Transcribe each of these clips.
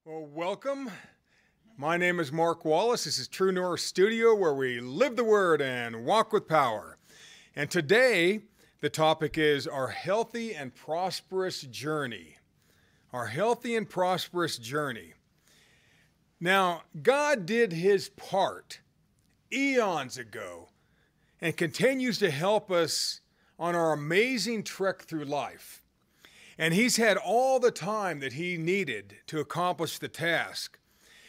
Well, welcome. My name is Mark Wallace. This is True North Studio, where we live the Word and walk with power. And today, the topic is our healthy and prosperous journey. Our healthy and prosperous journey. Now, God did His part eons ago and continues to help us on our amazing trek through life. And He's had all the time that He needed to accomplish the task.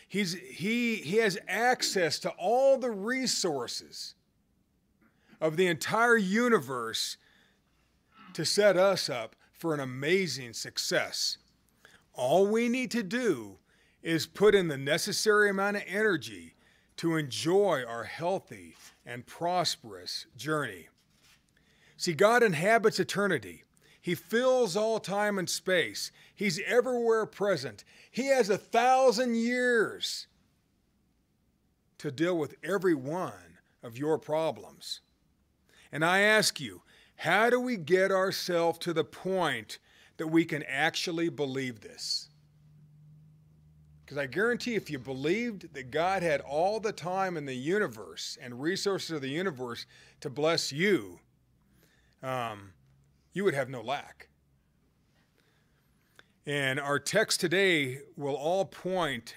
He has access to all the resources of the entire universe to set us up for an amazing success. All we need to do is put in the necessary amount of energy to enjoy our healthy and prosperous journey. See, God inhabits eternity. He fills all time and space. He's everywhere present. He has 1,000 years to deal with every one of your problems. And I ask you, how do we get ourselves to the point that we can actually believe this? Because I guarantee if you believed that God had all the time in the universe and resources of the universe to bless you, you would have no lack. And our text today will all point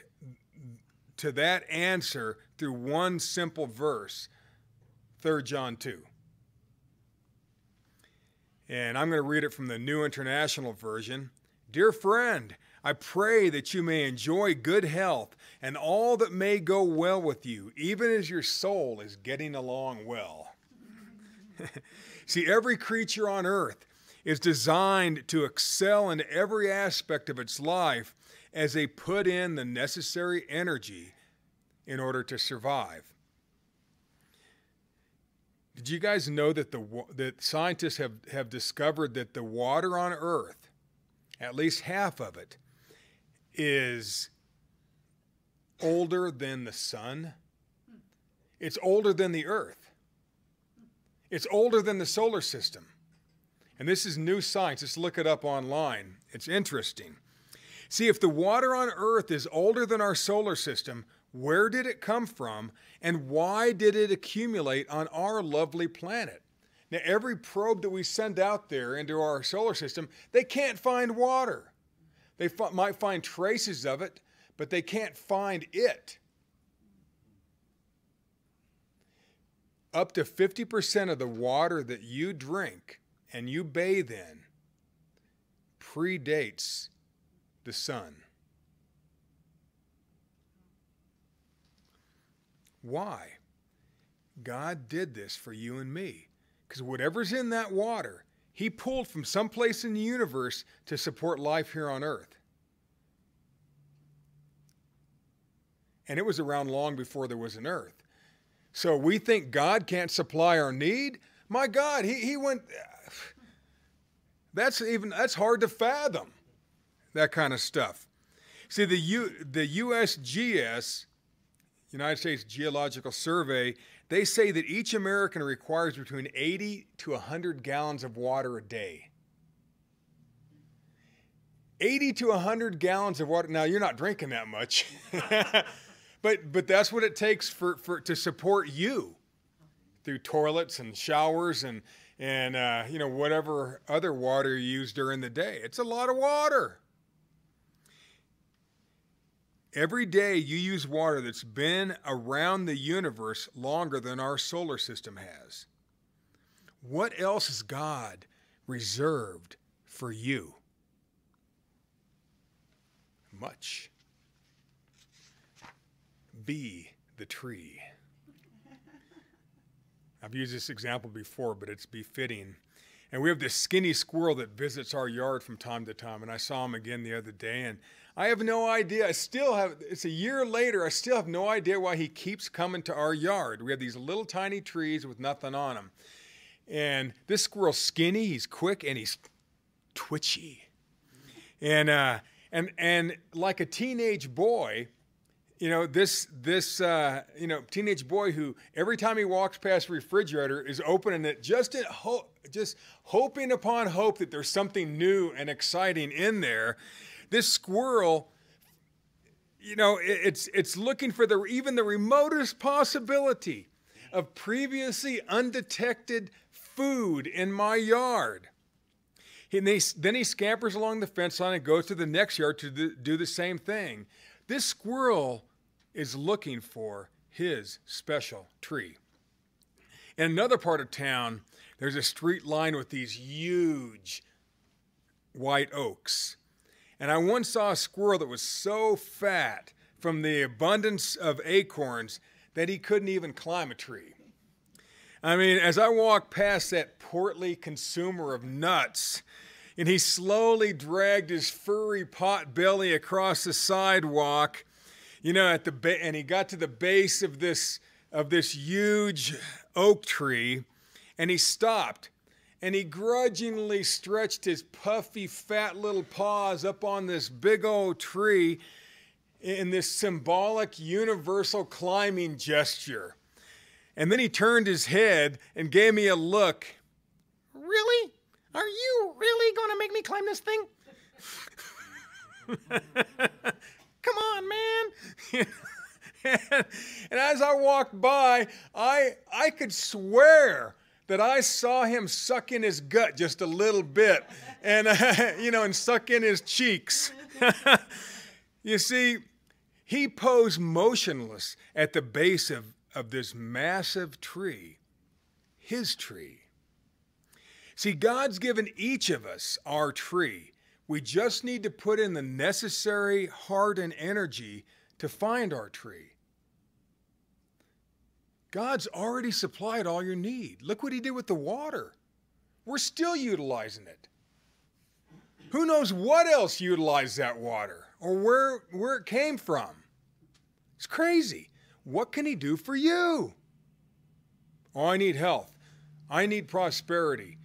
to that answer through one simple verse, 3 John 2. And I'm going to read it from the New International Version. Dear friend, I pray that you may enjoy good health and all that may go well with you, even as your soul is getting along well. See, every creature on earth is designed to excel in every aspect of its life as they put in the necessary energy in order to survive. Did you guys know that that scientists have discovered that the water on Earth, at least half of it, is older than the sun? It's older than the Earth. It's older than the solar system. And this is new science. Just look it up online. It's interesting. See, if the water on Earth is older than our solar system, where did it come from, and why did it accumulate on our lovely planet? Now, every probe that we send out there into our solar system, they can't find water. They might find traces of it, but they can't find it. Up to 50% of the water that you drink and you bathe in predates the sun. Why? God did this for you and me, because whatever's in that water, He pulled from someplace in the universe to support life here on Earth. And it was around long before there was an Earth. So we think God can't supply our need? My God, he went, that's hard to fathom, that kind of stuff. See, the USGS, United States Geological Survey, they say that each American requires between 80 to 100 gallons of water a day. 80 to 100 gallons of water. Now, you're not drinking that much. But that's what it takes to support you through toilets and showers and whatever other water you use during the day. It's a lot of water. Every day you use water that's been around the universe longer than our solar system has. What else has God reserved for you? Much. Be the tree. I've used this example before, but it's befitting. And we have this skinny squirrel that visits our yard from time to time, and I saw him again the other day, and I have no idea. It's a year later, I still have no idea why he keeps coming to our yard. We have these little tiny trees with nothing on them. And this squirrel's skinny, he's quick, and he's twitchy. And like a teenage boy, this teenage boy who every time he walks past the refrigerator is opening it just hoping upon hope that there's something new and exciting in there. This squirrel it's looking for even the remotest possibility of previously undetected food in my yard. Then he scampers along the fence line and goes to the next yard to do the same thing. This squirrel is looking for his special tree. In another part of town, there's a street lined with these huge white oaks. And I once saw a squirrel that was so fat from the abundance of acorns that he couldn't even climb a tree. I mean, as I walked past that portly consumer of nuts, and he slowly dragged his furry pot belly across the sidewalk, and he got to the base of this huge oak tree, and he stopped, and he grudgingly stretched his puffy, fat little paws up on this big old tree in this symbolic universal climbing gesture. And then he turned his head and gave me a look. Really? Are you really going to make me climb this thing? Come on, man. And as I walked by, I could swear that I saw him suck in his gut just a little bit and, and suck in his cheeks. You see, he posed motionless at the base of this massive tree, his tree. See, God's given each of us our tree. We just need to put in the necessary heart and energy to find our tree. God's already supplied all your need. Look what he did with the water. We're still utilizing it. Who knows what else utilized that water or where it came from? It's crazy. What can he do for you? Oh, I need health. I need prosperity.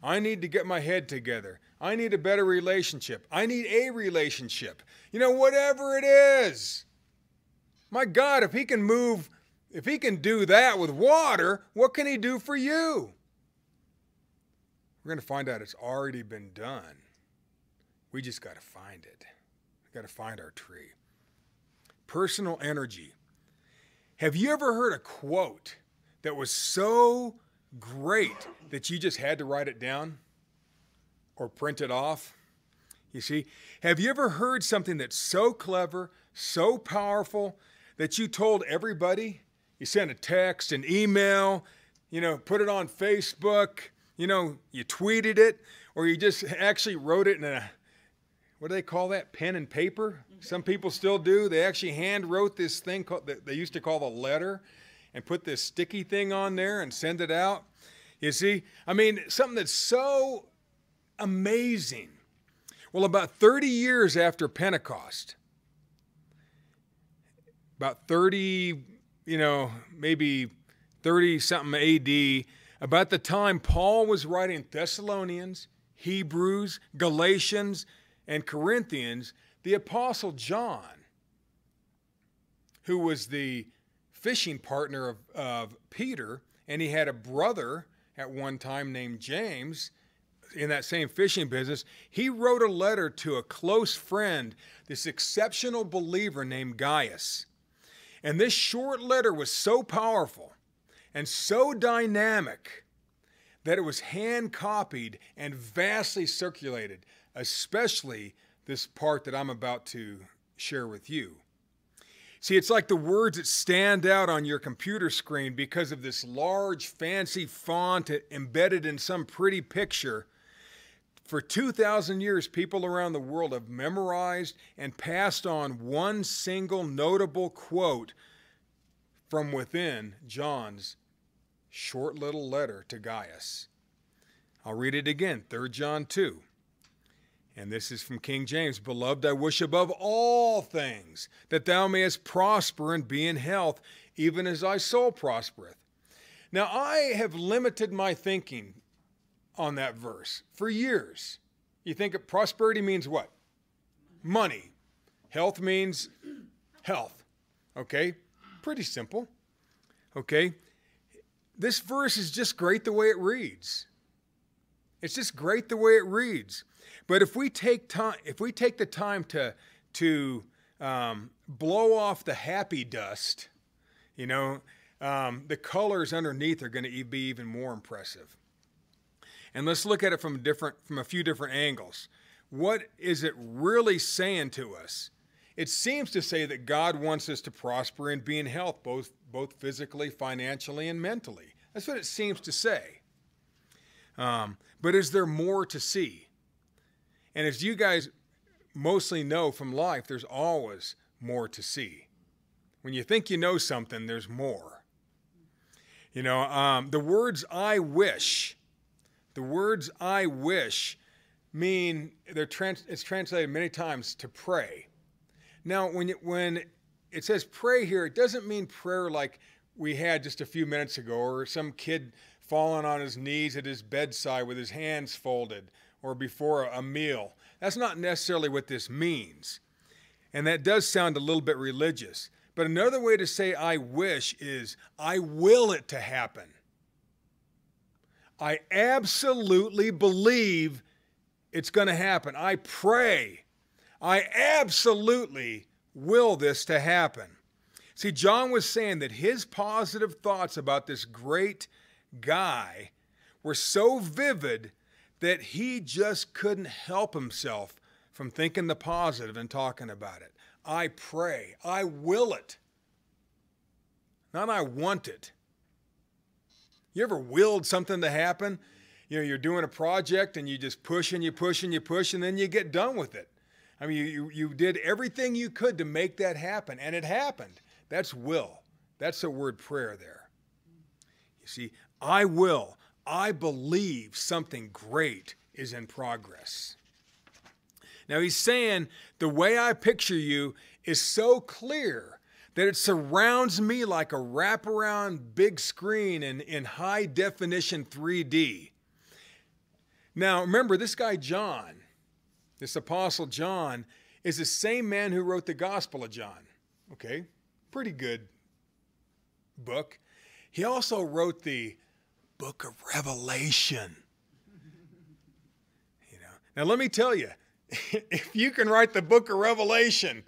I need to get my head together. I need a better relationship. I need a relationship. Whatever it is. My God, if he can do that with water, what can he do for you? We're going to find out it's already been done. We just got to find it. We got to find our tree. Personal energy. Have you ever heard a quote that was so great that you just had to write it down or print it off? You see, have you ever heard something that's so clever, so powerful that you told everybody? You sent a text, an email, put it on Facebook, you tweeted it, or you just actually wrote it in what do they call that? Pen and paper? Some people still do. They actually hand wrote this thing that they used to call the letter and put this sticky thing on there and send it out. You see, something that's so amazing. Well, about 30 years after Pentecost, about 30, maybe 30-something AD, about the time Paul was writing Thessalonians, Hebrews, Galatians, and Corinthians, the Apostle John, who was the fishing partner of Peter, and he had a brother at one time named James in that same fishing business, he wrote a letter to a close friend, this exceptional believer named Gaius. And this short letter was so powerful and so dynamic that it was hand copied and vastly circulated, especially this part that I'm about to share with you. See, it's like the words that stand out on your computer screen because of this large, fancy font embedded in some pretty picture. For 2,000 years, people around the world have memorized and passed on one single notable quote from within John's short little letter to Gaius. I'll read it again, 3 John 2. And this is from King James. Beloved, I wish above all things that thou mayest prosper and be in health, even as thy soul prospereth. Now, I have limited my thinking on that verse for years. You think prosperity means what? Money. Health means health. Okay? Pretty simple. Okay? This verse is just great the way it reads. It's just great the way it reads. But if we take the time to blow off the happy dust, the colors underneath are going to be even more impressive. And let's look at it from a few different angles. What is it really saying to us? It seems to say that God wants us to prosper and be in health, both physically, financially, and mentally. That's what it seems to say. But is there more to see? And as you guys mostly know from life, there's always more to see. When you think you know something, there's more. The words "I wish," mean it's translated many times to pray. Now, when it says pray here, it doesn't mean prayer like we had just a few minutes ago, or some kid falling on his knees at his bedside with his hands folded, or before a meal. That's not necessarily what this means. And that does sound a little bit religious. But another way to say "I wish" is I will it to happen. I absolutely believe it's going to happen. I pray. I absolutely will this to happen. See, John was saying that his positive thoughts about this great guy were so vivid that he just couldn't help himself from thinking the positive and talking about it. I pray. I will it. Not I want it. You ever willed something to happen? You're doing a project and you just push and you push and you push and then you get done with it. I mean, you did everything you could to make that happen, and it happened. That's will. That's the word prayer there. You see, I will. I believe something great is in progress. Now he's saying the way I picture you is so clear that it surrounds me like a wraparound big screen in high definition 3D. Now remember, this guy John, this Apostle John, is the same man who wrote the Gospel of John. Okay, pretty good book. He also wrote the book of Revelation. Now let me tell you, if you can write the book of Revelation,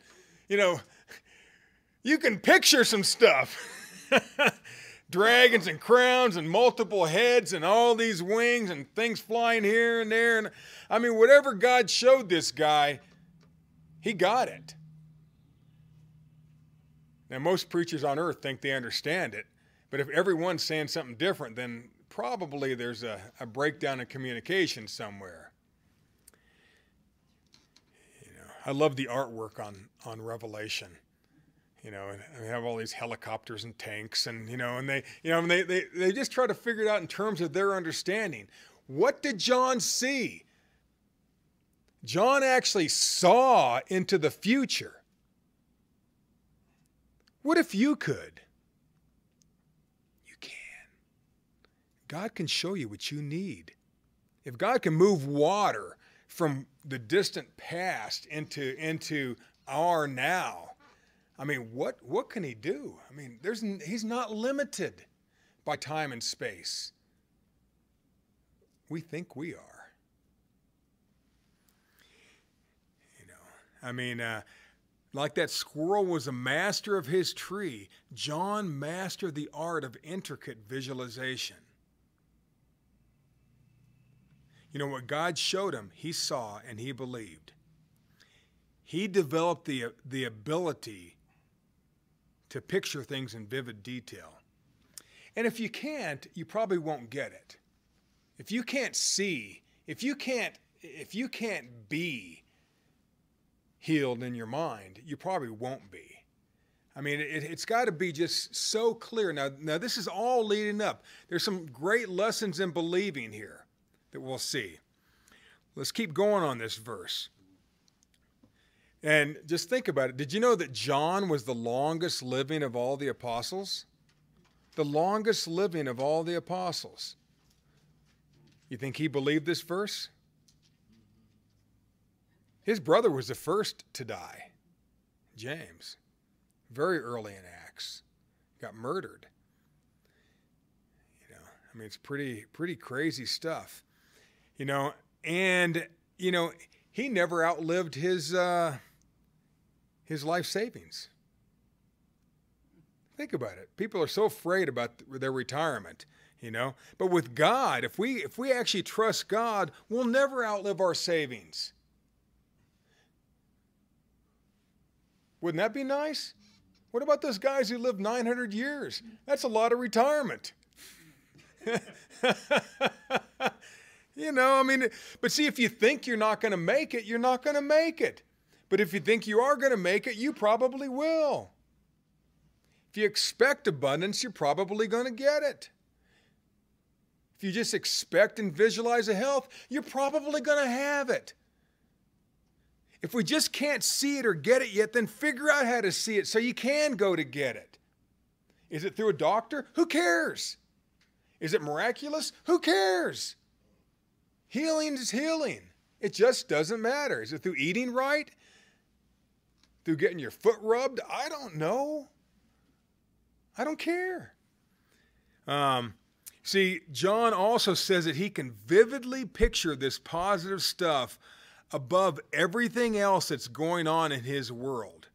you can picture some stuff. Dragons and crowns and multiple heads and all these wings and things flying here and there. And I mean, whatever God showed this guy, he got it. Now, most preachers on earth think they understand it, but if everyone's saying something different, then probably there's a breakdown in communication somewhere. I love the artwork on Revelation. And we have all these helicopters and tanks, and they just try to figure it out in terms of their understanding. What did John see? John actually saw into the future. What if you could? You can. God can show you what you need. If God can move water from the distant past into our now, I mean, what can he do? I mean, he's not limited by time and space. We think we are. Like that squirrel was a master of his tree, John mastered the art of intricate visualization. What God showed him, he saw and he believed. He developed the ability to picture things in vivid detail. And if you can't, you probably won't get it. If you can't see, if you can't be healed in your mind, you probably won't be. I mean, it's got to be just so clear. Now this is all leading up. There's some great lessons in believing here that we'll see. Let's keep going on this verse. And just think about it. Did you know that John was the longest living of all the apostles? The longest living of all the apostles. You think he believed this verse? His brother was the first to die, James, very early in Acts, got murdered. It's pretty crazy stuff, and he never outlived his his life savings. Think about it. People are so afraid about their retirement, you know. But with God, if we actually trust God, we'll never outlive our savings. Wouldn't that be nice? What about those guys who live 900 years? That's a lot of retirement. You know, I mean, but see, if you think you're not going to make it, you're not going to make it. But if you think you are going to make it, you probably will. If you expect abundance, you're probably going to get it. If you just expect and visualize a health, you're probably going to have it. If we just can't see it or get it yet, then figure out how to see it so you can go to get it. Is it through a doctor? Who cares? Is it miraculous? Who cares? Healing is healing. It just doesn't matter. Is it through eating right? Through getting your foot rubbed? I don't know. I don't care. See, John also says that he can vividly picture this positive stuff above everything else that's going on in his world.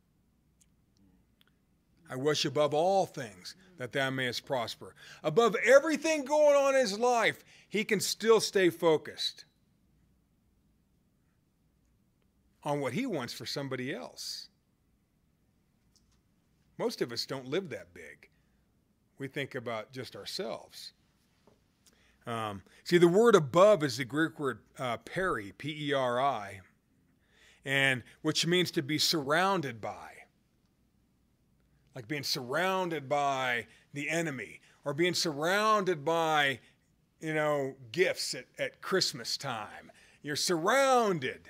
I wish above all things that thou mayest prosper. Above everything going on in his life, he can still stay focused on what he wants for somebody else. Most of us don't live that big. We think about just ourselves. See, the word above is the Greek word peri, P-E-R-I, and which means to be surrounded by. Like being surrounded by the enemy, or being surrounded by, you know, gifts at Christmas time. You're surrounded,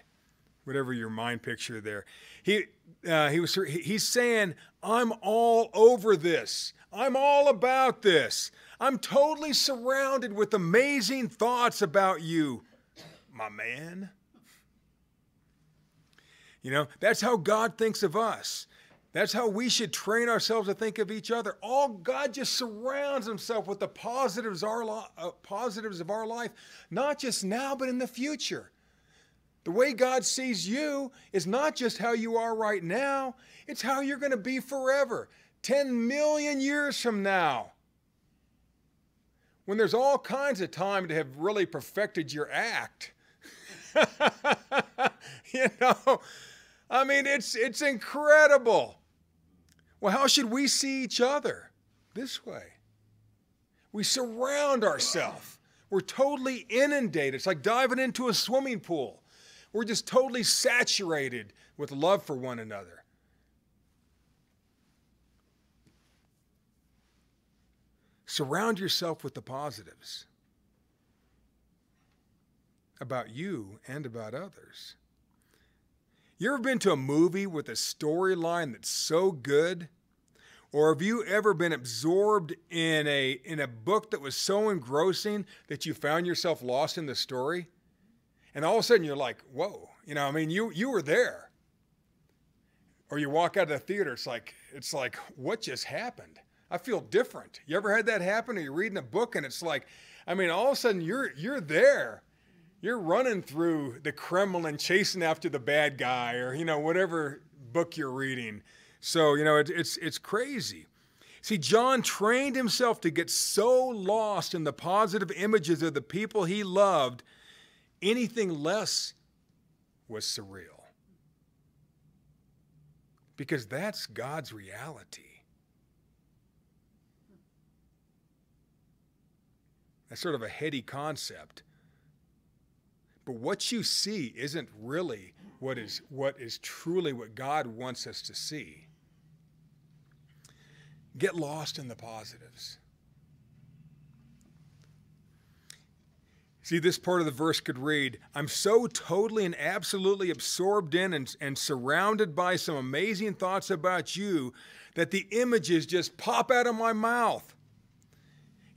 whatever your mind picture there. He's saying, I'm all over this. I'm all about this. I'm totally surrounded with amazing thoughts about you, my man. You know, that's how God thinks of us. That's how we should train ourselves to think of each other. All God just surrounds himself with the positives of our life, not just now, but in the future. The way God sees you is not just how you are right now, it's how you're going to be forever, 10 million years from now. When there's all kinds of time to have really perfected your act. You know, I mean, it's incredible. Well, how should we see each other? This way. We surround ourselves. We're totally inundated. It's like diving into a swimming pool. We're just totally saturated with love for one another. Surround yourself with the positives about you and about others. You ever been to a movie with a storyline that's so good? Or have you ever been absorbed in a book that was so engrossing that you found yourself lost in the story? And all of a sudden you're like, whoa, you know, I mean, you were there. Or you walk out of the theater, it's like, what just happened? I feel different. You ever had that happen? Or you're reading a book and it's like, I mean, all of a sudden you're there. You're running through the Kremlin chasing after the bad guy, or, you know, whatever book you're reading. So, you know, it's crazy. See, John trained himself to get so lost in the positive images of the people he loved, anything less was surreal. Because that's God's reality. That's sort of a heady concept. But what you see isn't really what is truly what God wants us to see. Get lost in the positives. See, this part of the verse could read, I'm so totally and absolutely absorbed in and surrounded by some amazing thoughts about you that the images just pop out of my mouth.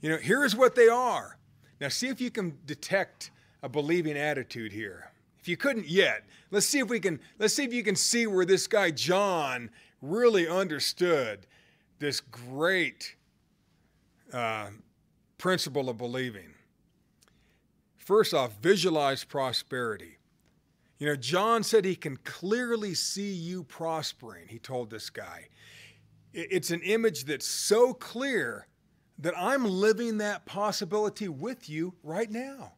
You know, here's what they are. Now see if you can detect a believing attitude here. If you couldn't yet, let's see if you can see where this guy John really understood this great principle of believing. First off, visualize prosperity. You know, John said he can clearly see you prospering, he told this guy. It's an image that's so clear that I'm living that possibility with you right now.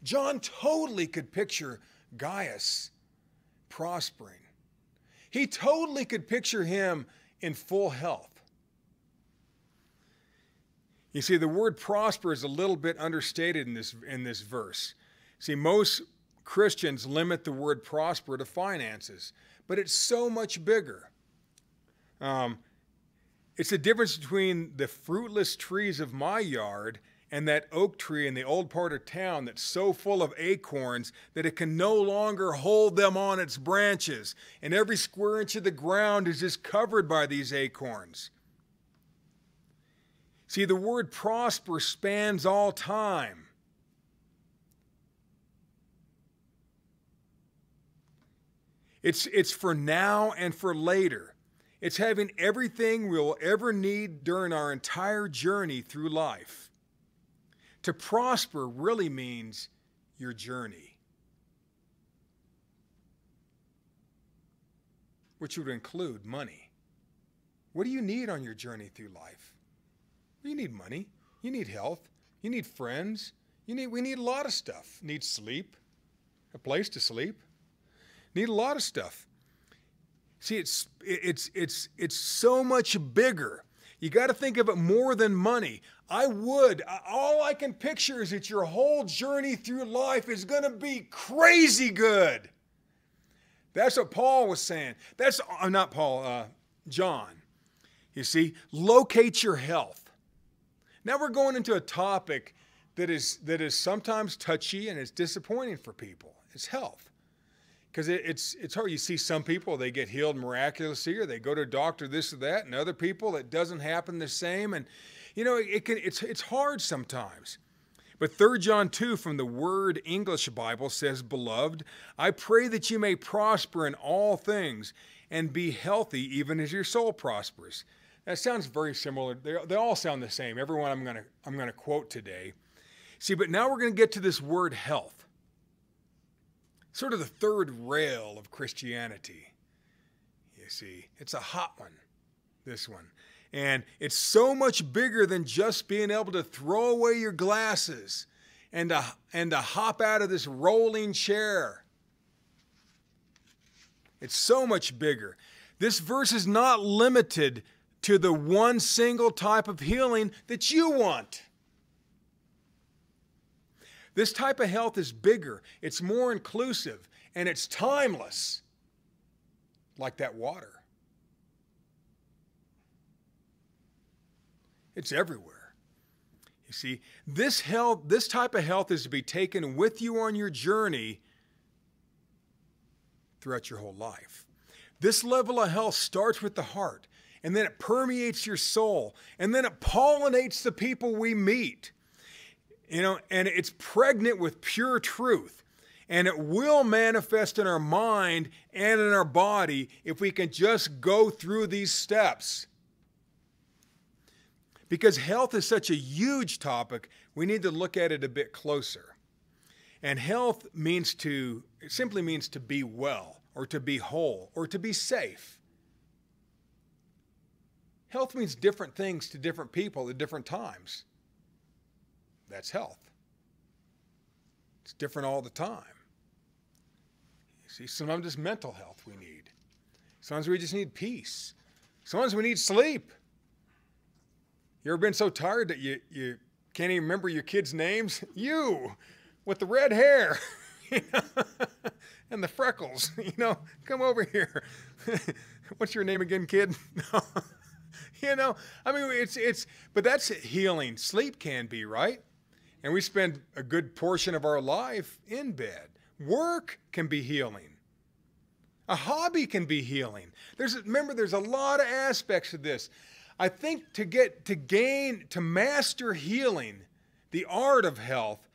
John totally could picture Gaius prospering. He totally could picture him in full health. You see, the word prosper is a little bit understated in this verse. See, most Christians limit the word prosper to finances, but it's so much bigger. It's the difference between the fruitless trees of my yard and that oak tree in the old part of town that's so full of acorns that it can no longer hold them on its branches, and every square inch of the ground is just covered by these acorns. See, the word prosper spans all time. It's for now and for later. It's having everything we'll ever need during our entire journey through life. To prosper really means your journey, which would include money. What do you need on your journey through life? You need money. You need health. You need friends. We need a lot of stuff. Need sleep, a place to sleep. Need a lot of stuff. See, it's so much bigger. You got to think of it more than money. All I can picture is that your whole journey through life is going to be crazy good. That's what Paul was saying. That's not Paul, John. You see, locate your health. Now we're going into a topic that is sometimes touchy and it's disappointing for people. It's health. Because it's hard. You see some people, they get healed miraculously, or they go to a doctor, this or that, and other people, it doesn't happen the same. And, you know, it's hard sometimes. But 3 John 2 from the Word English Bible says, "Beloved, I pray that you may prosper in all things and be healthy even as your soul prospers." That sounds very similar. They all sound the same. Everyone I'm gonna quote today. See, but now we're going to get to this word health. Sort of the third rail of Christianity. You see, it's a hot one, this one. And it's so much bigger than just being able to throw away your glasses and to hop out of this rolling chair. It's so much bigger. This verse is not limited to the one single type of healing that you want. This type of health is bigger, it's more inclusive, and it's timeless, like that water. It's everywhere. You see, this type of health is to be taken with you on your journey throughout your whole life. This level of health starts with the heart, and then it permeates your soul, and then it pollinates the people we meet. You know, and it's pregnant with pure truth, and it will manifest in our mind and in our body if we can just go through these steps. Because health is such a huge topic, we need to look at it a bit closer. And health simply means to be well, or to be whole, or to be safe. Health means different things to different people at different times. That's health. It's different all the time. You see, sometimes it's mental health we need. Sometimes we just need peace. Sometimes we need sleep. You ever been so tired that you can't even remember your kids' names? You, with the red hair, and the freckles, come over here. What's your name again, kid? I mean, but that's healing. Sleep can be, right? And we spend a good portion of our life in bed. Work can be healing. A hobby can be healing. Remember, there's a lot of aspects of this. I think to master healing, the art of health,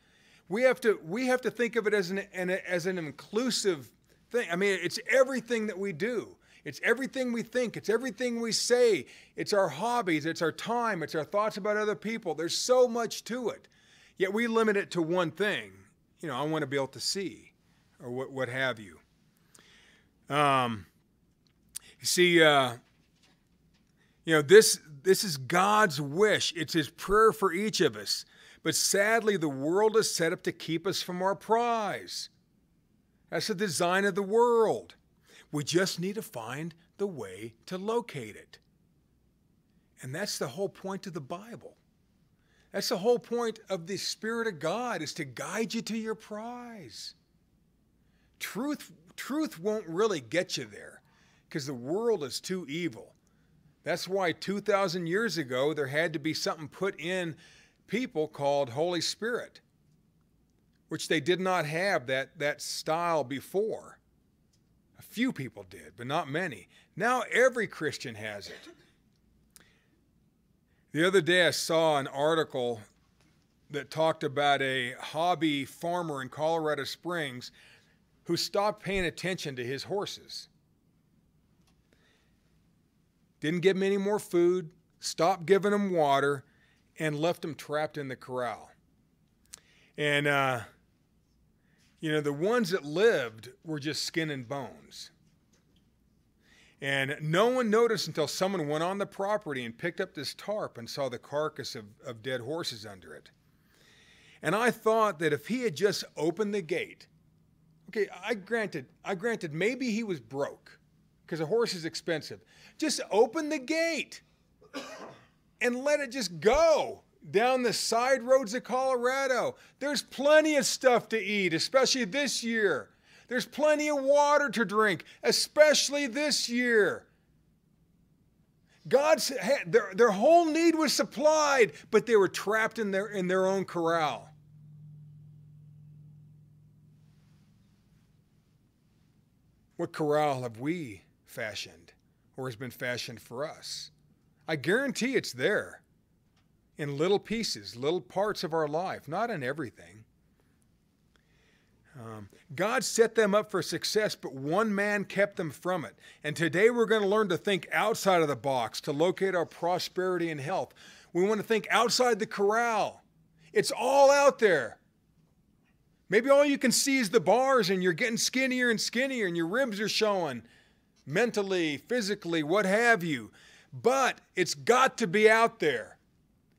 we have to think of it as an inclusive thing. I mean, it's everything that we do. It's everything we think. It's everything we say. It's our hobbies. It's our time. It's our thoughts about other people. There's so much to it. Yet we limit it to one thing, I want to be able to see, or what have you. You see, this is God's wish. It's His prayer for each of us. But sadly, the world is set up to keep us from our prize. That's the design of the world. We just need to find the way to locate it. And that's the whole point of the Bible. That's the whole point of the Spirit of God, is to guide you to your prize. Truth won't really get you there, because the world is too evil. That's why 2,000 years ago there had to be something put in people called Holy Spirit, which they did not have that style before. A few people did, but not many. Now every Christian has it. The other day I saw an article that talked about a hobby farmer in Colorado Springs who stopped paying attention to his horses. Didn't give them any more food, stopped giving them water, and left them trapped in the corral. And, the ones that lived were just skin and bones. And no one noticed until someone went on the property and picked up this tarp and saw the carcass of dead horses under it. And I thought that if he had just opened the gate, okay, I granted maybe he was broke, because a horse is expensive. Just open the gate and let it just go down the side roads of Colorado. There's plenty of stuff to eat, especially this year. There's plenty of water to drink, especially this year. Their whole need was supplied, but they were trapped in their own corral. What corral have we fashioned, or has been fashioned for us? I guarantee it's there, in little pieces, little parts of our life, not in everything. God set them up for success, but one man kept them from it. And today we're going to learn to think outside of the box to locate our prosperity and health. We want to think outside the corral. It's all out there. Maybe all you can see is the bars, and you're getting skinnier and skinnier, and your ribs are showing mentally, physically, what have you. But it's got to be out there.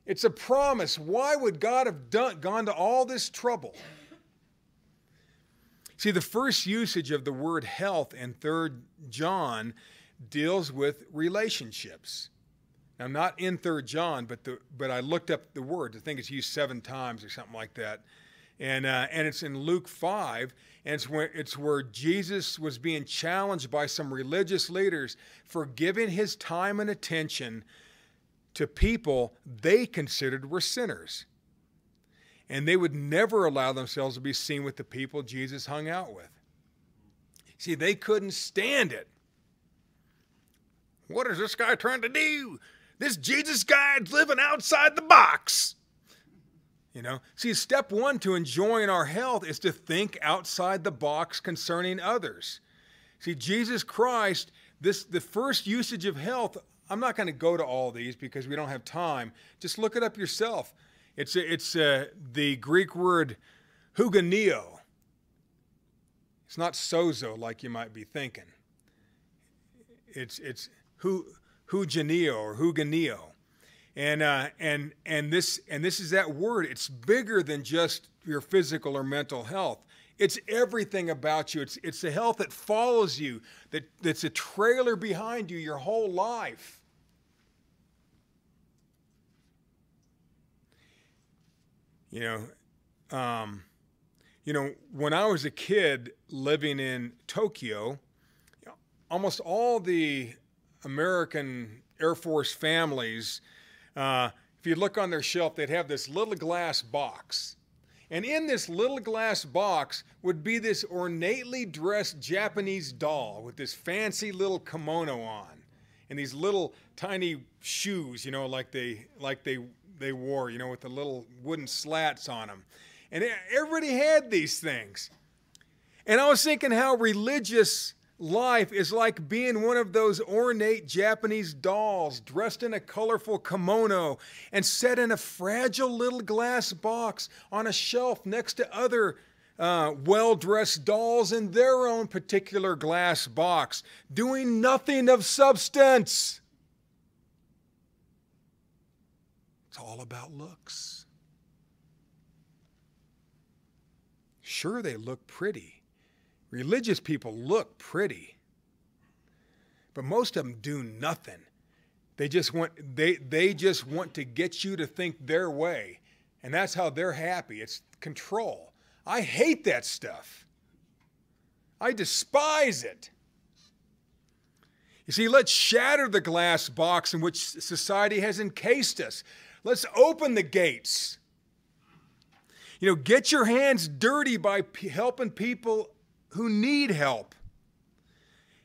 It's a promise. Why would God have gone to all this trouble? See, the first usage of the word health in 3 John deals with relationships. Now, not in 3 John, but I looked up the word. I think it's used 7 times or something like that. And it's in Luke 5, and it's where Jesus was being challenged by some religious leaders for giving his time and attention to people they considered were sinners. And they would never allow themselves to be seen with the people Jesus hung out with. See, they couldn't stand it. What is this guy trying to do? This Jesus guy is living outside the box. See, step one to enjoying our health is to think outside the box concerning others. See, Jesus Christ, the first usage of health, I'm not going to go to all these because we don't have time. Just look it up yourself. It's the Greek word huganeo. It's not sozo like you might be thinking. It's huganeo or huganeo. And this is that word. It's bigger than just your physical or mental health. It's everything about you. It's the health that follows you, that's a trailer behind you your whole life. When I was a kid living in Tokyo, almost all the American Air Force families, if you look on their shelf, they'd have this little glass box. And in this little glass box would be this ornately dressed Japanese doll with this fancy little kimono on and these little tiny shoes, like they wore, with the little wooden slats on them. And everybody had these things. And I was thinking how religious life is like being one of those ornate Japanese dolls dressed in a colorful kimono and set in a fragile little glass box on a shelf next to other well-dressed dolls in their own particular glass box, doing nothing of substance. It's all about looks. Sure, they look pretty. Religious people look pretty. But most of them do nothing. They just want to get you to think their way. And that's how they're happy. It's control. I hate that stuff. I despise it. You see, let's shatter the glass box in which society has encased us. Let's open the gates. Get your hands dirty by helping people who need help.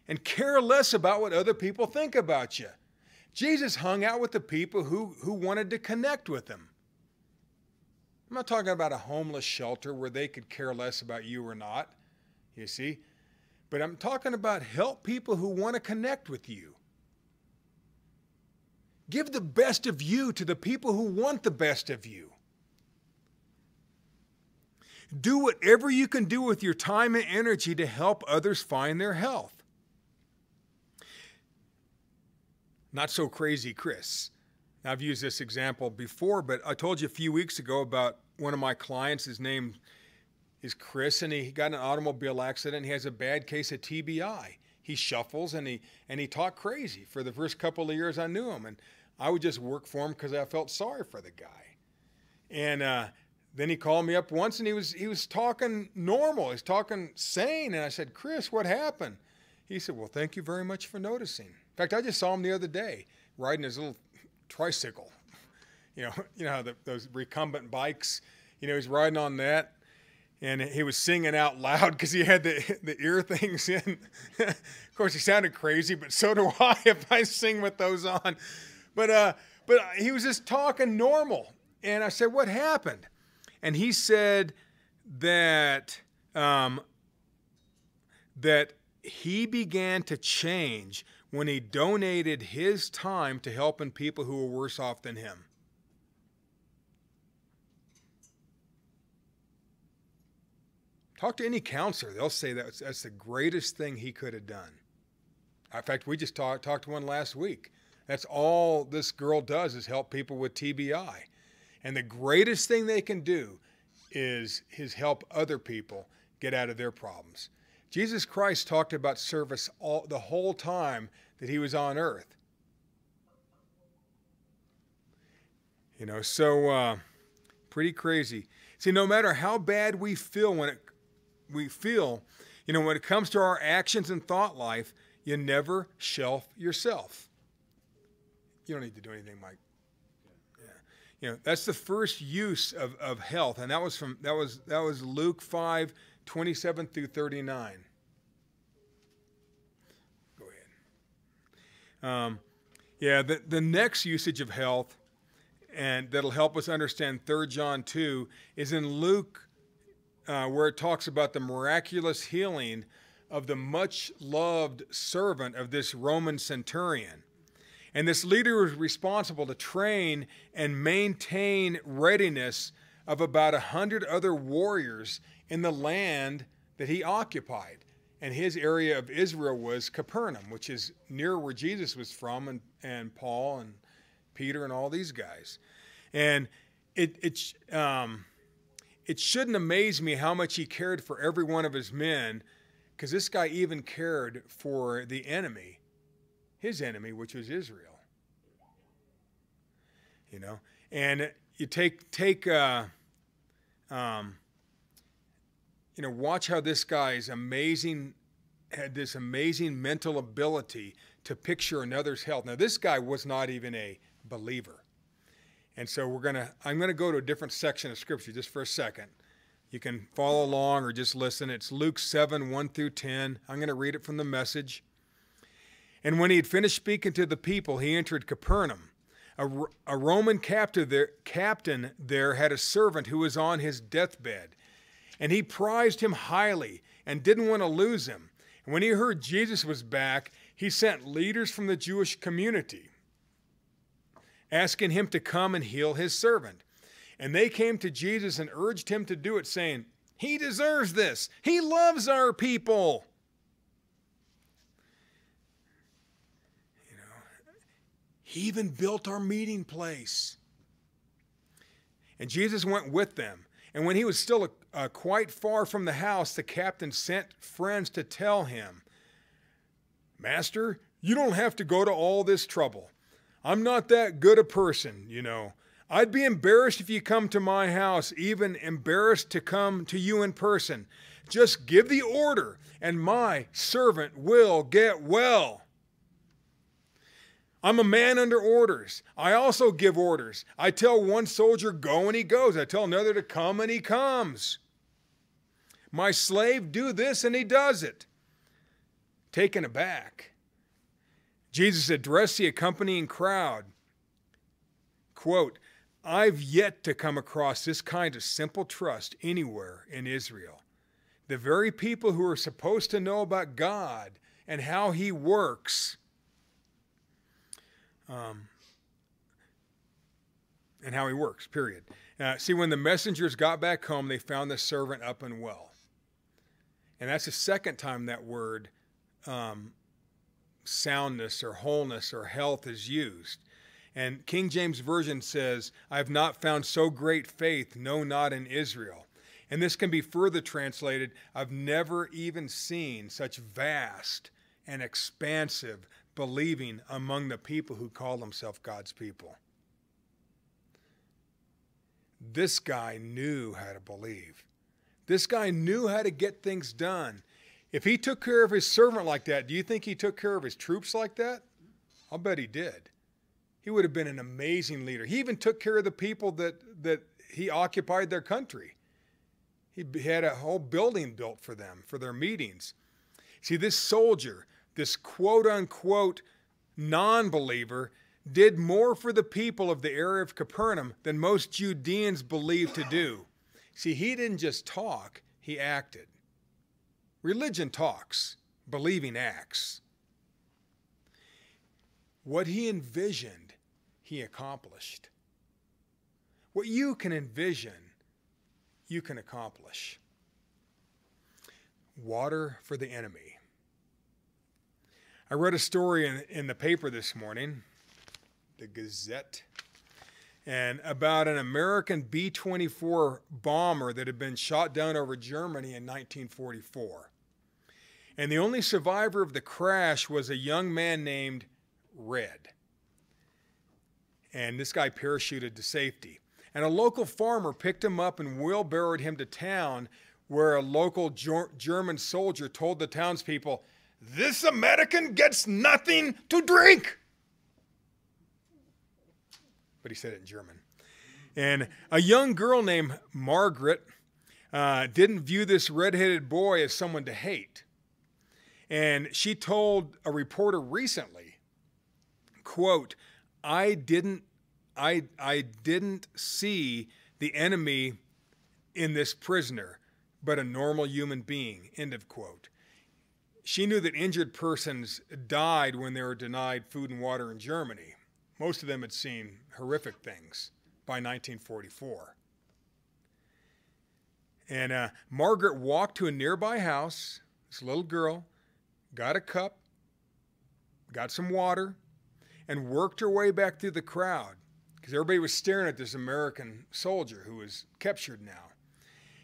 And care less about what other people think about you. Jesus hung out with the people who wanted to connect with him. I'm not talking about a homeless shelter where they could care less about you or not, you see. But I'm talking about help people who want to connect with you. Give the best of you to the people who want the best of you. Do whatever you can do with your time and energy to help others find their health. Not so crazy, Chris. Now, I've used this example before, but I told you a few weeks ago about one of my clients. His name is Chris, and he got in an automobile accident. He has a bad case of TBI. He shuffles, and he talked crazy. For the first couple of years I knew him, and I would just work for him because I felt sorry for the guy. And then he called me up once, and he was talking normal. He was talking sane, and I said, "Chris, what happened?" He said, "Well, thank you very much for noticing." In fact, I just saw him the other day riding his little tricycle. You know how those recumbent bikes. He's riding on that, and he was singing out loud because he had the ear things in. Of course, he sounded crazy, but so do I if I sing with those on. But he was just talking normal, and I said, "What happened?" And he said that that he began to change when he donated his time to helping people who were worse off than him. Talk to any counselor. They'll say that's the greatest thing he could have done. In fact, we just talked to one last week. That's all this girl does is help people with TBI. And the greatest thing they can do is help other people get out of their problems. Jesus Christ talked about service the whole time that he was on earth. So pretty crazy. See, no matter how bad we feel when it comes to our actions and thought life, you never shelf yourself. You don't need to do anything, Mike. Yeah. That's the first use of health, and that was Luke 5:27 through 39. The next usage of health, and that'll help us understand 3 John 2, is in Luke, where it talks about the miraculous healing of the much-loved servant of this Roman centurion. And this leader was responsible to train and maintain readiness of about 100 other warriors in the land that he occupied. And his area of Israel was Capernaum, which is near where Jesus was from, and Paul and Peter and all these guys. And it shouldn't amaze me how much he cared for every one of his men, because this guy even cared for the enemy, his enemy, which was Israel. And you watch how this guy's had this amazing mental ability to picture another's health. Now, this guy was not even a believer. And so I'm going to go to a different section of Scripture just for a second. You can follow along or just listen. It's Luke 7:1 through 10. I'm going to read it from the Message. And when he had finished speaking to the people, he entered Capernaum. A Roman captain there had a servant who was on his deathbed. And he prized him highly and didn't want to lose him. And when he heard Jesus was back, he sent leaders from the Jewish community, asking him to come and heal his servant. And they came to Jesus and urged him to do it, saying, He deserves this. He loves our people. You know, he even built our meeting place. And Jesus went with them. And when he was still quite far from the house, the captain sent friends to tell him, Master, you don't have to go to all this trouble. I'm not that good a person, you know. I'd be embarrassed if you come to my house, even embarrassed to come to you in person. Just give the order, and my servant will get well. I'm a man under orders. I also give orders. I tell one soldier, go, and he goes. I tell another to come, and he comes. My slave, do this, and he does it. Taken aback, Jesus addressed the accompanying crowd. Quote, I've yet to come across this kind of simple trust anywhere in Israel. The very people who are supposed to know about God and how he works period. See, when the messengers got back home, they found the servant up and well. And that's the second time that word soundness or wholeness or health is used. And King James Version says, I have not found so great faith, no, not in Israel. And this can be further translated, I've never even seen such vast and expansive believing among the people who call themselves God's people. This guy knew how to believe. This guy knew how to get things done. If he took care of his servant like that, do you think he took care of his troops like that? I'll bet he did. He would have been an amazing leader. He even took care of the people that he occupied their country. He had a whole building built for them, for their meetings. See, this soldier, this quote-unquote non-believer, did more for the people of the area of Capernaum than most Judeans believed to do. See, he didn't just talk, he acted. Religion talks, believing acts. What he envisioned, he accomplished. What you can envision, you can accomplish. Water for the enemy. I read a story in the paper this morning, the Gazette, and about an American B-24 bomber that had been shot down over Germany in 1944. And the only survivor of the crash was a young man named Red. And this guy parachuted to safety. And a local farmer picked him up and wheelbarrowed him to town, where a local German soldier told the townspeople, "This American gets nothing to drink." But he said it in German. And a young girl named Margaret didn't view this redheaded boy as someone to hate. And she told a reporter recently, quote, I didn't see the enemy in this prisoner, but a normal human being, end of quote. She knew that injured persons died when they were denied food and water in Germany. Most of them had seen horrific things by 1944. And Margaret walked to a nearby house, this little girl, got a cup, got some water, and worked her way back through the crowd, because everybody was staring at this American soldier who was captured now.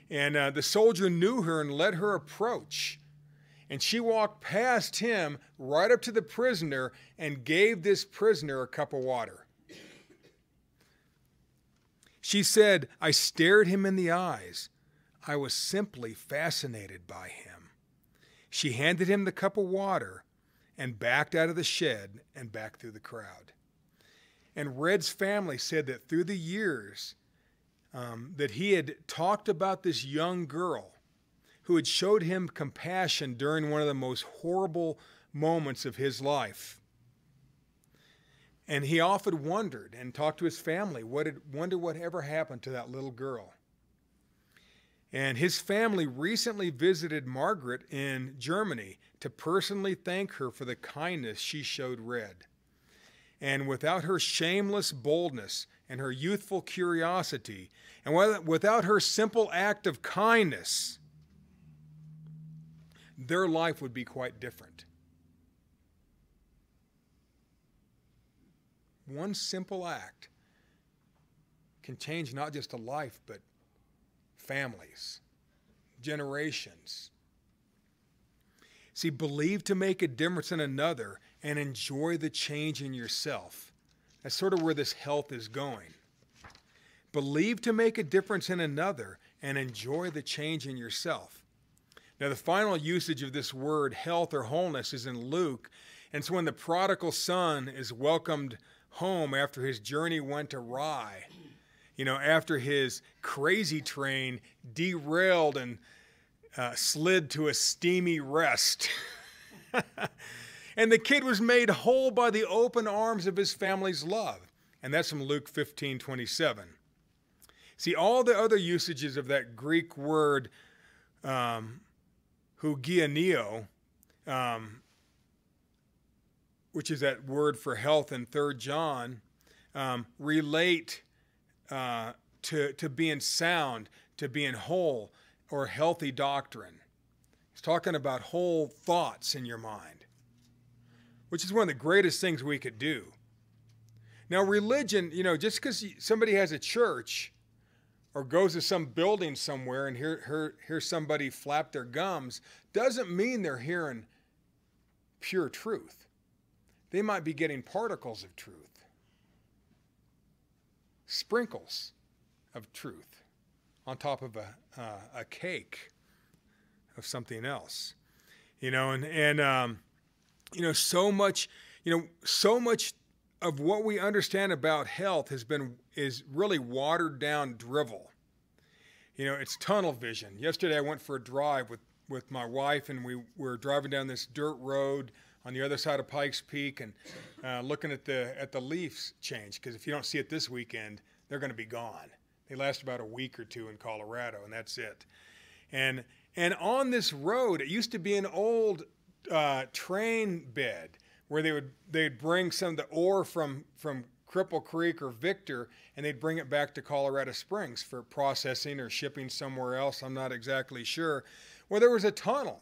And the soldier knew her and let her approach. And she walked past him right up to the prisoner and gave this prisoner a cup of water. She said, I stared him in the eyes. I was simply fascinated by him. She handed him the cup of water and backed out of the shed and back through the crowd. And Red's family said that through the years that he had talked about this young girl who had showed him compassion during one of the most horrible moments of his life. And he often wondered and talked to his family, wonder what ever happened to that little girl. And his family recently visited Margaret in Germany to personally thank her for the kindness she showed Red. And without her shameless boldness and her youthful curiosity, and without her simple act of kindness, their life would be quite different. One simple act can change not just a life, but families, generations. See, believe to make a difference in another and enjoy the change in yourself. That's sort of where this health is going. Believe to make a difference in another and enjoy the change in yourself. Now, the final usage of this word, health or wholeness, is in Luke, and it's when the prodigal son is welcomed home after his journey went awry. You know, after his crazy train derailed and slid to a steamy rest. And the kid was made whole by the open arms of his family's love. And that's from Luke 15:27. See, all the other usages of that Greek word, hugianeo, which is that word for health in 3 John, relate to being sound, to being whole, or healthy doctrine. He's talking about whole thoughts in your mind, which is one of the greatest things we could do. Now, religion, you know, just because somebody has a church or goes to some building somewhere and hear somebody flap their gums, doesn't mean they're hearing pure truth. They might be getting particles of truth, sprinkles of truth on top of a cake of something else. You know, and you know, so much of what we understand about health is really watered down drivel. You know, it's tunnel vision. Yesterday I went for a drive with my wife, and we were driving down this dirt road on the other side of Pikes Peak and looking at the leaves change, because if you don't see it this weekend, they're going to be gone. They last about a week or two in Colorado, and that's it. And on this road, it used to be an old train bed where they'd bring some of the ore from Cripple Creek or Victor, and they'd bring it back to Colorado Springs for processing or shipping somewhere else. I'm not exactly sure. Well, there was a tunnel,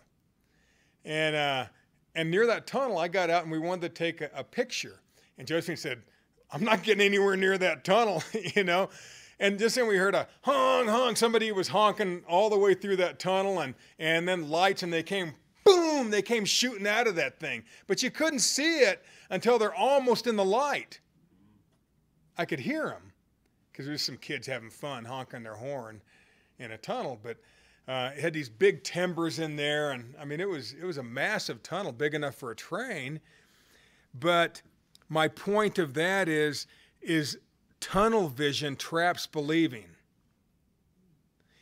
and near that tunnel, I got out and we wanted to take a picture. And Josephine said, "I'm not getting anywhere near that tunnel," you know. And just then we heard a honk, honk. Somebody was honking all the way through that tunnel, and then lights, and they came, boom, they came shooting out of that thing. But you couldn't see it until they're almost in the light. I could hear them because there was some kids having fun honking their horn in a tunnel, but it had these big timbers in there, and I mean, it was a massive tunnel, big enough for a train. But my point of that is tunnel vision traps believing.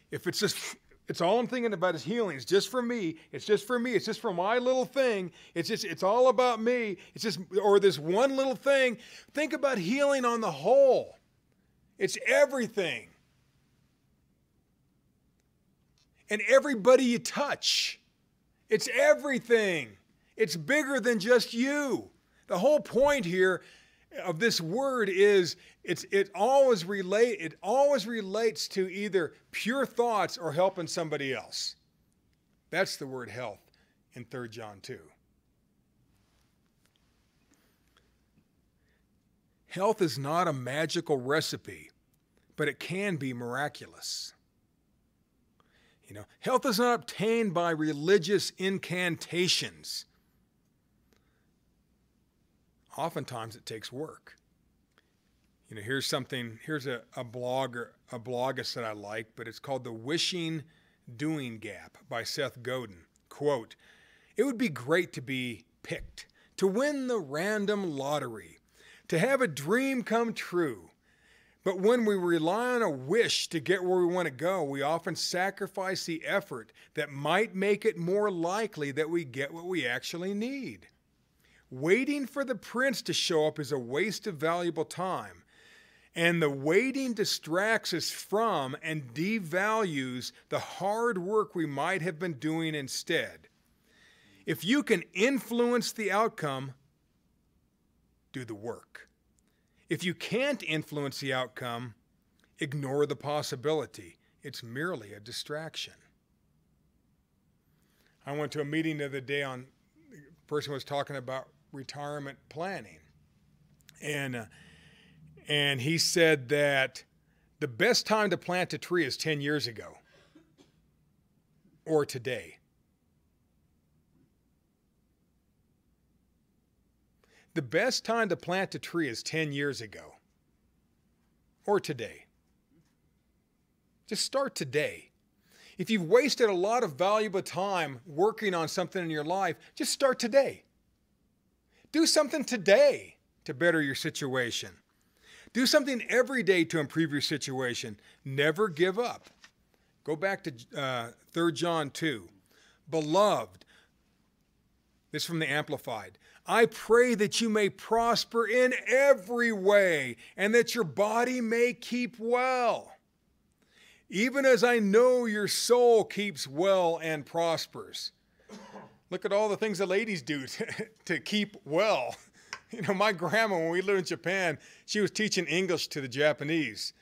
If it's all I'm thinking about is healing. It's just for me. It's just for me. It's just for my little thing. It's all about me. It's just, or this one little thing. Think about healing on the whole. It's everything. And everybody you touch. It's everything. It's bigger than just you. The whole point here of this word is it always relates to either pure thoughts or helping somebody else. That's the word health in 3 John 2. Health is not a magical recipe, but it can be miraculous. You know, health is not obtained by religious incantations. Oftentimes it takes work. You know, here's a bloggist that I like, but it's called The Wishing Doing Gap by Seth Godin. Quote, "It would be great to be picked, to win the random lottery, to have a dream come true. But when we rely on a wish to get where we want to go, we often sacrifice the effort that might make it more likely that we get what we actually need. Waiting for the prince to show up is a waste of valuable time. And the waiting distracts us from and devalues the hard work we might have been doing instead. If you can influence the outcome, do the work. If you can't influence the outcome, ignore the possibility. It's merely a distraction. I went to a meeting the other day a person was talking about retirement planning. And he said that the best time to plant a tree is 10 years ago or today. The best time to plant a tree is 10 years ago or today. Just start today. If you've wasted a lot of valuable time working on something in your life, just start today. Do something today to better your situation. Do something every day to improve your situation. Never give up. Go back to 3 John 2. Beloved, this is from the Amplified. I pray that you may prosper in every way and that your body may keep well. Even as I know your soul keeps well and prospers. Look at all the things the ladies do to keep well. You know, my grandma, when we lived in Japan, she was teaching English to the Japanese.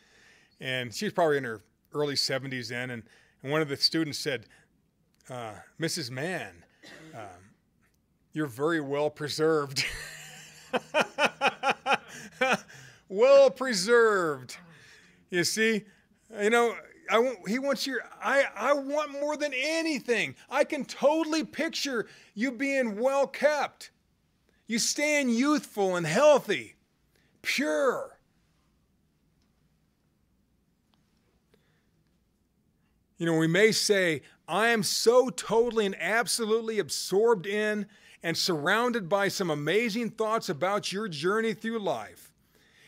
And she was probably in her early 70s then. And one of the students said, Mrs. Mann, you're very well preserved. Well preserved. You see, you know, he wants I want more than anything. I can totally picture you being well kept. You staying youthful and healthy, pure. You know, we may say, I am so totally and absolutely absorbed in and surrounded by some amazing thoughts about your journey through life.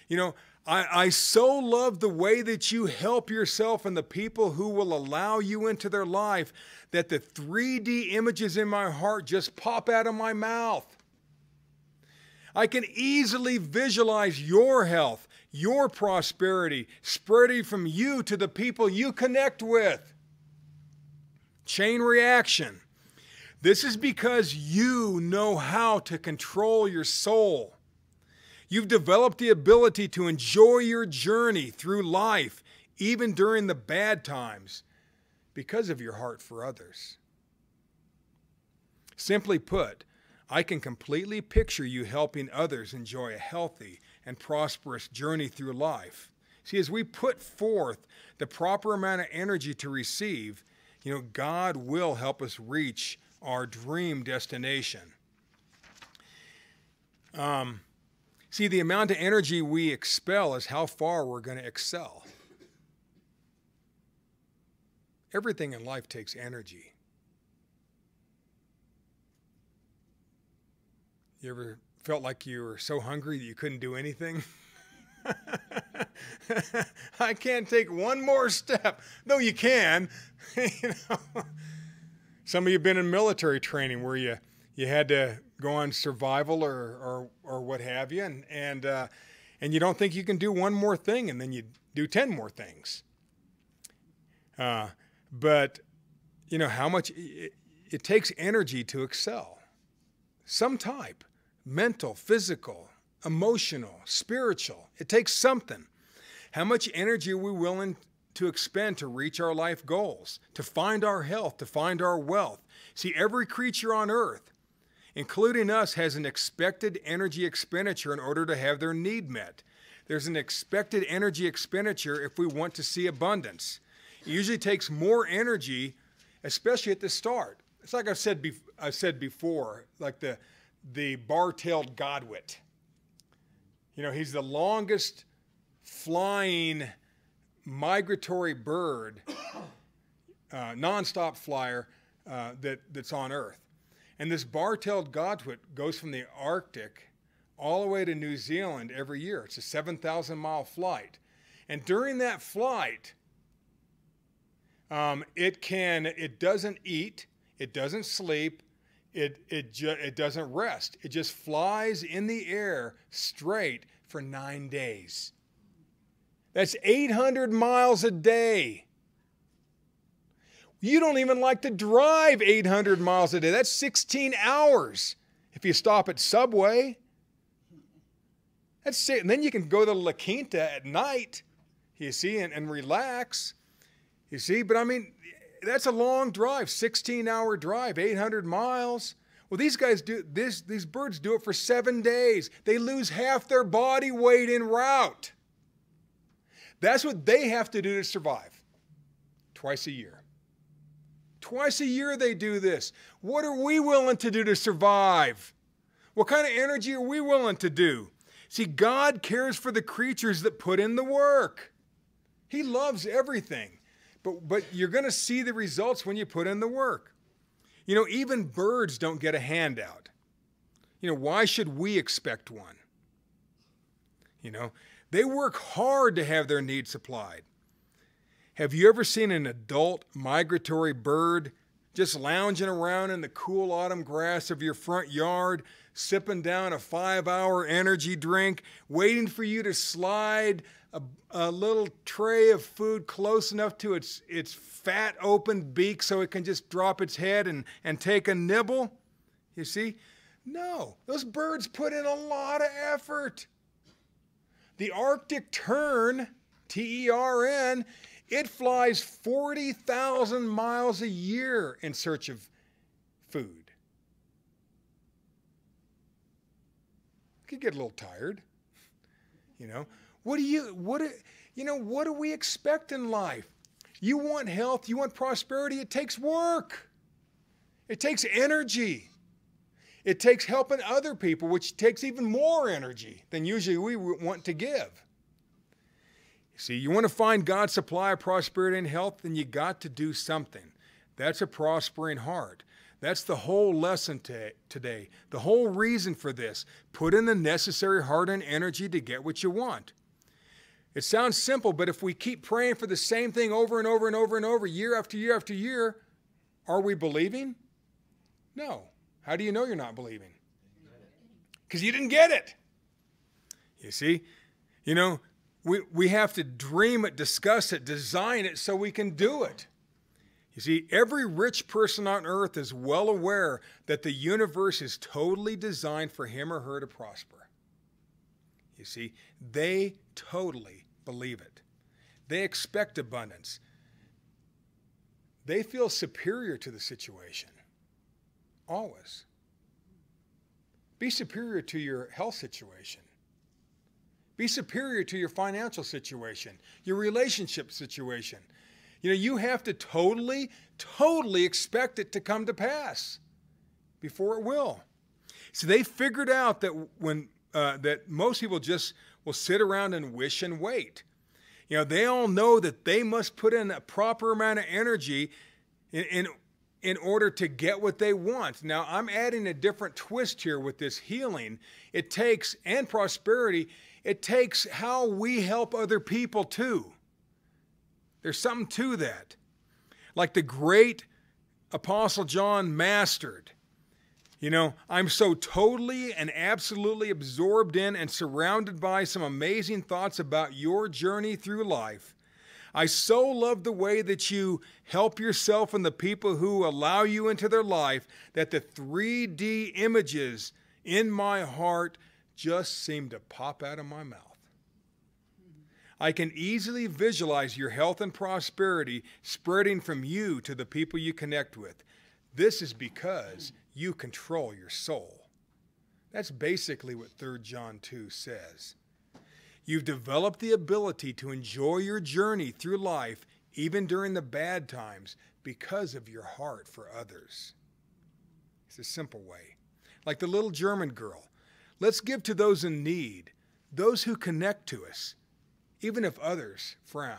You know, I so love the way that you help yourself and the people who will allow you into their life that the 3D images in my heart just pop out of my mouth. I can easily visualize your health, your prosperity, spreading from you to the people you connect with. Chain reaction. This is because you know how to control your soul. You've developed the ability to enjoy your journey through life, even during the bad times, because of your heart for others. Simply put, I can completely picture you helping others enjoy a healthy and prosperous journey through life. See, as we put forth the proper amount of energy to receive, you know, God will help us reach our dream destination. See, the amount of energy we expel is how far we're going to excel. Everything in life takes energy. You ever felt like you were so hungry that you couldn't do anything? I can't take one more step. No, you can. You know? Some of you have been in military training where you had to go on survival or what have you, and you don't think you can do one more thing, and then you do 10 more things. But you know how much it takes energy to excel. Some type, mental, physical, emotional, spiritual. It takes something. How much energy are we willing to expend to reach our life goals, to find our health, to find our wealth? See, every creature on earth, including us, has an expected energy expenditure in order to have their need met. There's an expected energy expenditure if we want to see abundance. It usually takes more energy, especially at the start. It's like I've said before, like the bar-tailed godwit. You know, he's the longest flying migratory bird, nonstop flyer that's on Earth. And this bar-tailed godwit goes from the Arctic all the way to New Zealand every year. It's a 7,000-mile flight. And during that flight, it doesn't eat, it doesn't sleep, it doesn't rest. It just flies in the air straight for 9 days. That's 800 miles a day. You don't even like to drive 800 miles a day. That's 16 hours if you stop at Subway. That's it. And then you can go to La Quinta at night, you see, and relax, you see. But I mean, that's a long drive, 16-hour drive, 800 miles. Well, these guys do this, these birds do it for 7 days. They lose half their body weight en route. That's what they have to do to survive. Twice a year. Twice a year they do this. What are we willing to do to survive? What kind of energy are we willing to do? See, God cares for the creatures that put in the work. He loves everything. But you're going to see the results when you put in the work. You know, even birds don't get a handout. You know, why should we expect one? You know, they work hard to have their needs supplied. Have you ever seen an adult migratory bird just lounging around in the cool autumn grass of your front yard, sipping down a 5-hour energy drink, waiting for you to slide a little tray of food close enough to its fat open beak so it can just drop its head and take a nibble? You see? No, those birds put in a lot of effort. The Arctic tern, T-E-R-N, it flies 40,000 miles a year in search of food. It could get a little tired, you know. What do we expect in life? You want health, you want prosperity, it takes work. It takes energy. It takes helping other people, which takes even more energy than usually we want to give. See, you want to find God's supply of prosperity and health, then you got to do something. That's a prospering heart. That's the whole lesson today. The whole reason for this. Put in the necessary heart and energy to get what you want. It sounds simple, but if we keep praying for the same thing over and over and over and over, year after year after year, are we believing? No. How do you know you're not believing? Because you didn't get it. You see? You know, we have to dream it, discuss it, design it so we can do it. You see, every rich person on earth is well aware that the universe is totally designed for him or her to prosper. You see, they totally believe it. They expect abundance. They feel superior to the situation. Always. Be superior to your health situation. Be superior to your financial situation, your relationship situation. You know, you have to totally expect it to come to pass before it will. So they figured out that that most people just will sit around and wish and wait. You know, they all know that they must put in a proper amount of energy in order to get what they want. Now, I'm adding a different twist here with this healing. It takes, and prosperity, it takes how we help other people too. There's something to that. Like the great Apostle John mastered. You know, I'm so totally and absolutely absorbed in and surrounded by some amazing thoughts about your journey through life. I so love the way that you help yourself and the people who allow you into their life that the 3D images in my heart just seem to pop out of my mouth. I can easily visualize your health and prosperity spreading from you to the people you connect with. This is because you control your soul. That's basically what 3 John 2 says. You've developed the ability to enjoy your journey through life even during the bad times because of your heart for others. It's a simple way. Like the little German girl. Let's give to those in need, those who connect to us, even if others frown.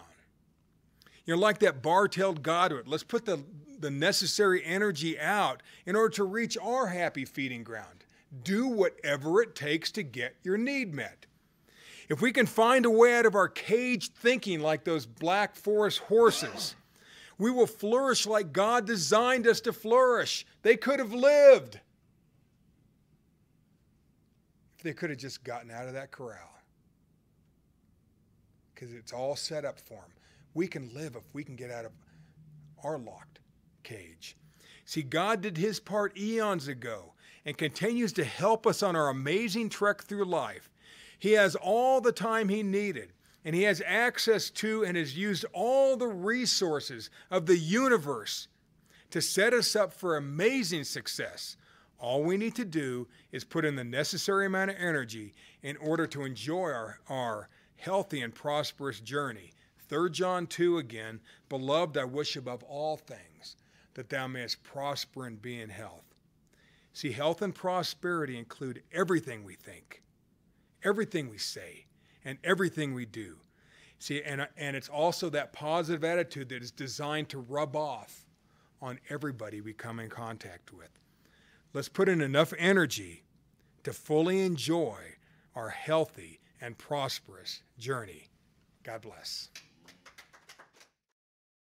You know, like that bar-tailed godwit, let's put the necessary energy out in order to reach our happy feeding ground. Do whatever it takes to get your need met. If we can find a way out of our caged thinking like those black forest horses, we will flourish like God designed us to flourish. They could have lived if they could have just gotten out of that corral. Because it's all set up for them. We can live if we can get out of our locked cage. See, God did his part eons ago and continues to help us on our amazing trek through life. He has all the time he needed, and he has access to and has used all the resources of the universe to set us up for amazing success. All we need to do is put in the necessary amount of energy in order to enjoy our healthy and prosperous journey. 3 John 2 again, beloved, I wish above all things that thou mayest prosper and be in health. See, health and prosperity include everything we think, everything we say, and everything we do. See, and it's also that positive attitude that is designed to rub off on everybody we come in contact with. Let's put in enough energy to fully enjoy our healthy and prosperous journey. God bless.